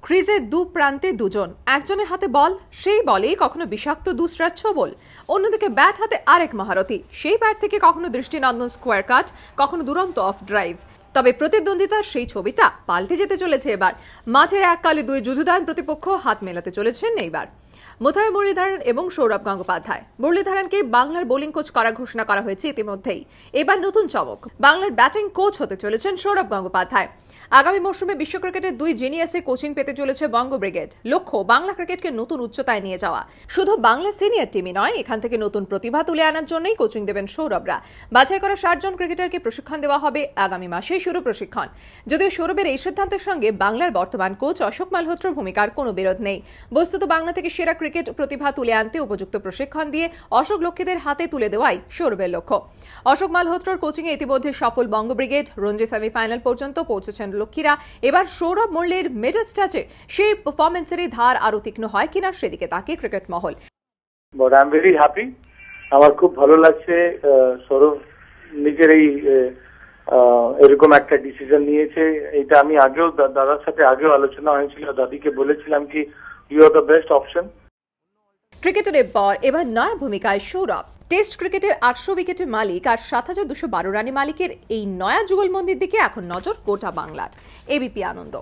ক্রিজে দু প্রান্তে দুজন, একজনের হাতে বল, সেই বলেই কখনো বিষাক্ত দুসরা ছোবল, অন্যদিকে ব্যাট হাতে আরেক মহারথী, সেই ব্যাট থেকে কখনো দৃষ্টিনন্দন স্কোয়ার কাট, কখনো দুরন্ত অফ ড্রাইভ। তবে প্রতিদ্বন্দ্বিতার সেই ছবিটা পাল্টে যেতে চলেছে এবার। মাঝের এককালে দুই যুযুধান প্রতিপক্ষ হাত মেলাতে চলেছেন এইবার। মুথাই মুরলীধরন এবং সৌরভ গঙ্গোপাধ্যায়। মুরলীধরনকে বাংলার বোলিং কোচ করার ঘোষণা করা হয়েছে ইতিমধ্যেই। এবার নতুন চমক, বাংলার ব্যাটিং কোচ হতে চলেছেন সৌরভ গঙ্গোপাধ্যায়। আগামী মৌসুমে বিশ্ব ক্রিকেটের দুই জিনিয়াসে কোচিং পেতে চলেছে বঙ্গ ব্রিগেড। লক্ষ্য বাংলা ক্রিকেটকে নতুন উচ্চতায় নিয়ে যাওয়া। শুধু বাংলা সিনিয়র টিমই নয়, এখান থেকে নতুন প্রতিভা তুলে আনার জন্যই কোচিং দেবেন সৌরভরা। বাছাই করা 60 জন ক্রিকেটারকে প্রশিক্ষণ দেওয়া হবে। আগামী মাসেই শুরু প্রশিক্ষণ। যদিও সৌরভের এই সিদ্ধান্তের সঙ্গে বাংলার বর্তমান কোচ অশোক মালহোত্রার ভূমিকার কোনো বিরোধ নেই। বস্তুত বাংলা থেকে সেরা ক্রিকেট প্রতিভা তুলে আনতে উপযুক্ত প্রশিক্ষণ দিয়ে অশোক লক্ষ্মীদের হাতে তুলে দেওয়াই সৌরভের লক্ষ্য। অশোক মালহোত্রার কোচিংয়ে ইতিমধ্যে সফল বঙ্গ ব্রিগেড। রঞ্জি সেমিফাইনাল পর্যন্ত পৌঁছেছেন লক্ষ্মীরা। এবার সৌরভ মুরলীর মিডল স্ট্যাচে সেই পারফরমেন্সেরই ধার আরো তীক্ষ্ণ হয় কিনা সেদিকে তাকিয়ে cricket Mahal. But I am very happy. আমার খুব ভালো লাগছে সৌরভ নিজের এই এরকম একটা ডিসিশন নিয়েছে। এটা আমি আগেও দাদার সাথে আগেও আলোচনা হয়েছিল, দাদিকে বলেছিলাম কি you are the best option. ক্রিকেটের পর এবার নয়া ভূমিকায় সৌরভ। টেস্ট ক্রিকেটের 800 উইকেটের মালিক আর 7212 রানের মালিকের এই নয়া যুগলবন্দির দিকে এখন নজর গোটা বাংলার। এবিপি আনন্দ।